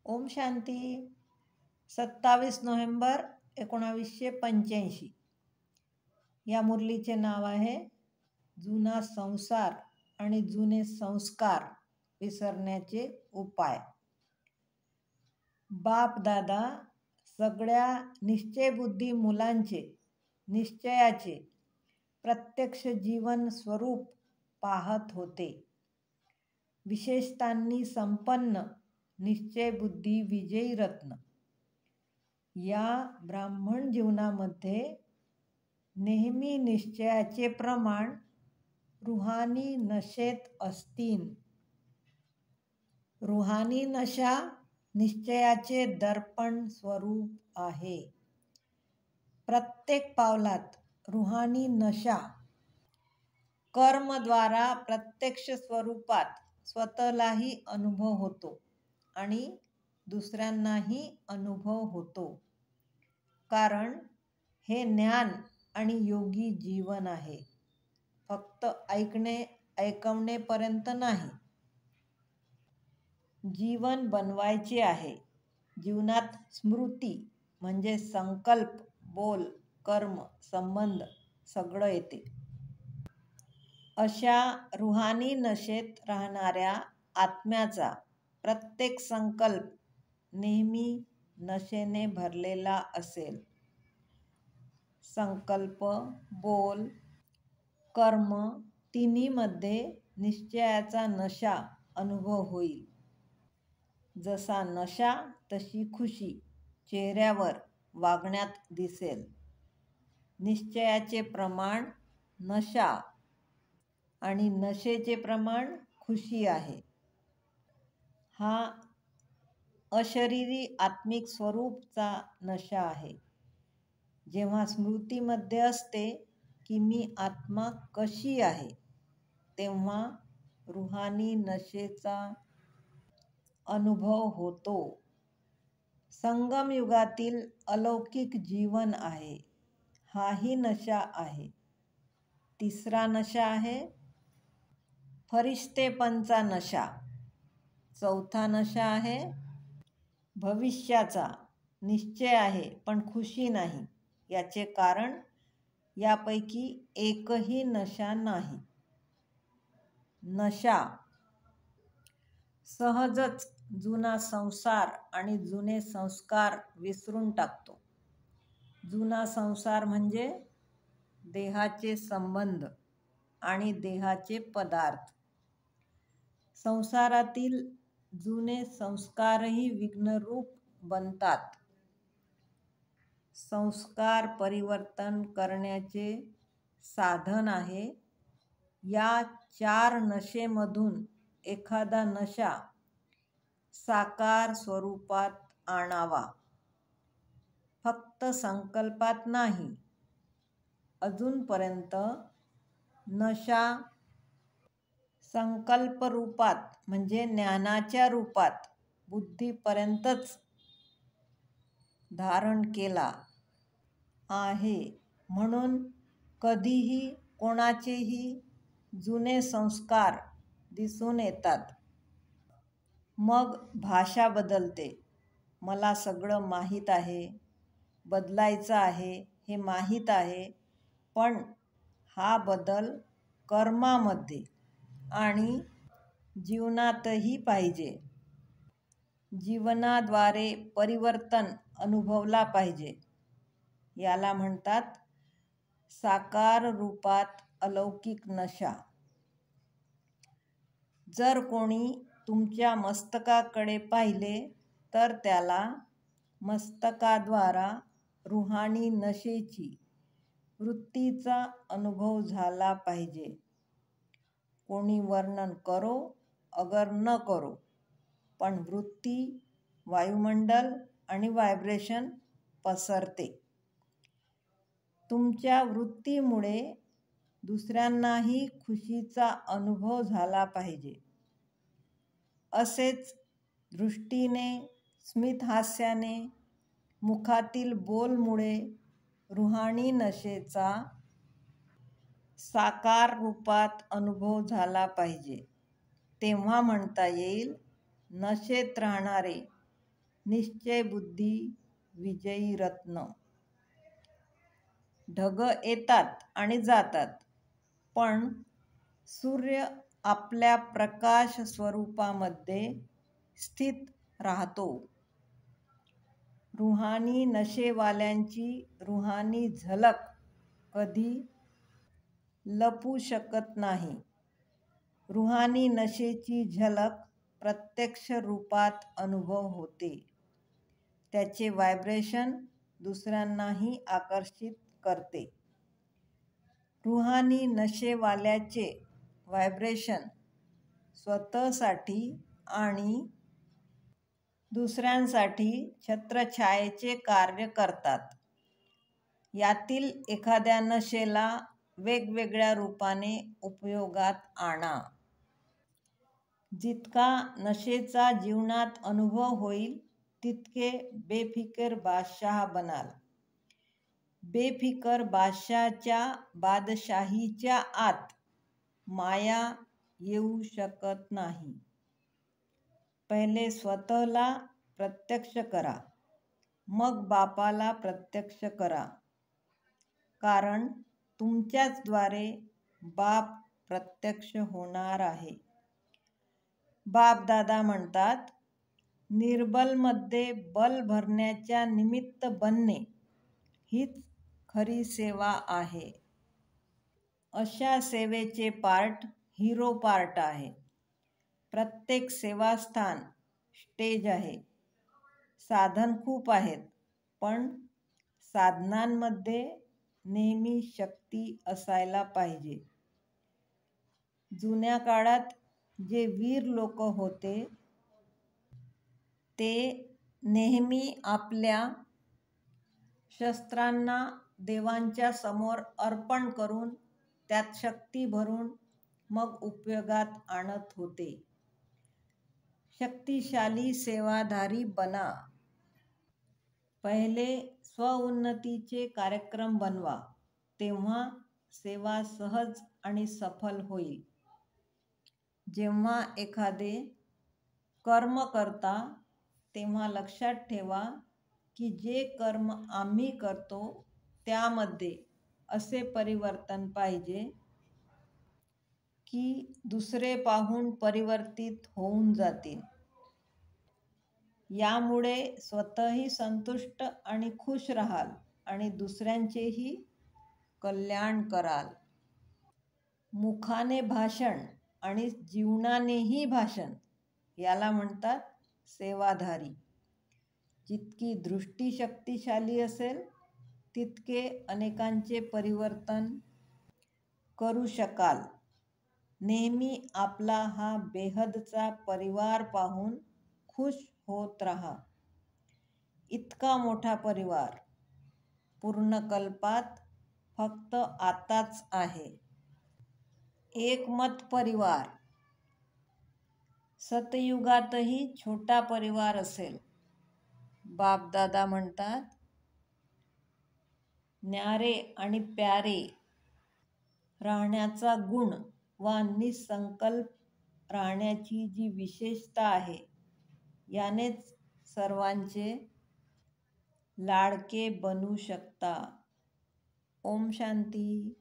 Om Shanti. 27 November 1985. या मुरलीचे नाव आहे जुना संसार आणि जुने संस्कार विसरण्याचे उपाय. बाप दादा सगळ्या निश्चयबुद्धी मुलांचे निश्चयाचे प्रत्यक्ष जीवन स्वरूप पाहत होते. विशेषतांनी संपन्न निश्चयबुद्धी विजयी रत्न. या ब्राह्मण जीवनामध्ये नेहमी निश्चयाचे प्रमाण रुहानी नशेत असतील. रुहानी नशा निश्चयाचे दर्पण स्वरूप आहे. प्रत्येक पावलात रुहानी नशा कर्मद्वारा प्रत्यक्ष स्वरूपात स्वतःलाही अनुभव होतो आणि दुसऱ्यांनाही अनुभव होतो. कारण हे ज्ञान आणि योगी जीवन आहे, फक्त ऐकवणेपर्यंत नाही. जीवन बनवायचे आहे. जीवनात स्मृती म्हणजे संकल्प, बोल, कर्म, संबंध सगळं येते. अशा रुहानी नशेत राहणाऱ्या आत्म्याचा प्रत्येक संकल्प नेहमी नशेने भरलेला असेल. संकल्प, बोल, कर्म तिन्हीमध्ये निश्चयाचा नशा अनुभव होईल. जसा नशा तशी खुशी चेहऱ्यावर, वागण्यात दिसेल. निश्चयाचे प्रमाण नशा आणि नशेचे प्रमाण खुशी आहे. हा अशरीरी आत्मिक स्वरूपचा नशा आहे. जेव्हा स्मृतीमध्ये असते की मी आत्मा कशी आहे, तेव्हा रुहानी नशेचा अनुभव होतो. संगम युगातील अलौकिक जीवन आहे. हाही नशा आहे. तिसरा नशा आहे फरिश्तेपणचा नशा. चौथा नशा आहे भविष्याचा. निश्चय आहे पण खुशी नाही. याचे कारण यापैकी एकही नशा नाही. नशा सहजच जुना संसार आणि जुने संस्कार विसरून टाकतो. जुना संसार म्हणजे देहाचे संबंध आणि देहाचे पदार्थ. संसारातील जुने संस्कारही विघ्नरूप बनतात. संस्कार परिवर्तन करण्याचे साधन आहे. या 4 नशेमधून एखादा नशा साकार स्वरूपात आणावा. फक्त संकल्पात नाही. अजूनपर्यंत नशा संकल्प रूपात म्हणजे ज्ञानाच्या रूपात बुद्धीपर्यंतच धारण केला आहे. म्हणून कधीही कोणाचेही जुने संस्कार दिसून येतात. मग भाषा बदलते. मला सगळं माहीत आहे, बदलायचं आहे हे माहीत आहे, पण हा बदल कर्मामध्ये आणि जीवनातही पाहिजे. जीवनाद्वारे परिवर्तन अनुभवला पाहिजे. याला म्हणतात साकार रूपात अलौकिक नशा. जर कोणी तुमच्या मस्तकाकडे पाहिले तर त्याला मस्तकाद्वारा रुहानी नशेची वृत्तीचा अनुभव झाला पाहिजे. कोणी वर्णन करो अगर न करो, पण वृत्ती, वायुमंडल आणि व्हायब्रेशन पसरते. तुमच्या वृत्तीमुळे दुसऱ्यांनाही खुशीचा अनुभव झाला पाहिजे. असेच दृष्टीने, स्मितहास्याने, मुखातील बोलमुळे रुहानी नशेचा साकार रूपात अनुभव झाला पाहिजे. तेव्हा म्हणता येईल नशेत राहणारे निश्चय बुद्धी विजयी रत्न. ढग येतात आणि जातात, पण सूर्य आपल्या प्रकाश स्वरूपामध्ये स्थित राहतो. रुहानी नशेवाल्यांची रुहानी झलक कधी लपू शकत नाही. रुहानी नशेची झलक प्रत्यक्ष रूपात अनुभव होते. त्याचे व्हायब्रेशन दुसऱ्यांनाही आकर्षित करते. रुहानी नशेवाल्याचे व्हायब्रेशन स्वतःसाठी आणि दुसऱ्यांसाठी छत्रछायेचे कार्य करतात. यातील एखाद्या नशेला वेगवेगळ्या रूपाने उपयोगात आणा. जितका नशेचा जीवनात अनुभव होईल तितके बेफिकर बादशाह बनाल. बेफिकर बादशाहच्या बादशाहीच्या आत माया येऊ शकत नाही. पहिले स्वतःला प्रत्यक्ष करा, मग बापाला प्रत्यक्ष करा, कारण तुमच्याचद्वारे बाप प्रत्यक्ष होणार आहे. बापदादा म्हणतात, निर्बलमध्ये बल भरण्याच्या निमित्त बनणे हीच खरी सेवा आहे. अशा सेवेचे पार्ट हिरो पार्ट आहे. प्रत्येक सेवास्थान स्टेज आहे. साधन खूप आहेत, पण साधनांमध्ये नेहमी शक्ती असायला पाहिजे. जुन्या काळात जे वीर लोक होते ते नेहमी आपल्या शस्त्रांना देवांच्या समोर अर्पण करून त्यात शक्ती भरून मग उपयोगात आणत होते. शक्तिशाली सेवाधारी बना. पहिले स्वउन्नतीचे कार्यक्रम बनवा, तेव्हा सेवा सहज आणि सफल होईल. जेव्हा एखादे कर्म करता तेव्हा लक्षात ठेवा की जे कर्म आम्ही करतो त्यामध्ये असे परिवर्तन पाहिजे की दुसरे पाहून परिवर्तित होऊन जातील. यामुळे स्वतःही संतुष्ट आणि खुश राहाल आणि दुसऱ्यांचेही कल्याण कराल. मुखाने भाषण आणि जीवनानेही भाषण याला म्हणतात सेवाधारी. जितकी दृष्टी शक्तिशाली असेल तितके अनेकांचे परिवर्तन करू शकाल. नेहमी आपला हा बेहदचा परिवार पाहून खुश होत राहा. इतका मोठा परिवार पूर्ण कल्पात फक्त आताच आहे. एकमत परिवार सतयुगातही छोटा परिवार असेल. बापदादा म्हणतात, न्यारे आणि प्यारे राहण्याचा गुण वा निसंकल्प राहण्याची जी विशेषता आहे यानेच सर्वांचे लाडके बनू शकता. ओम शांती.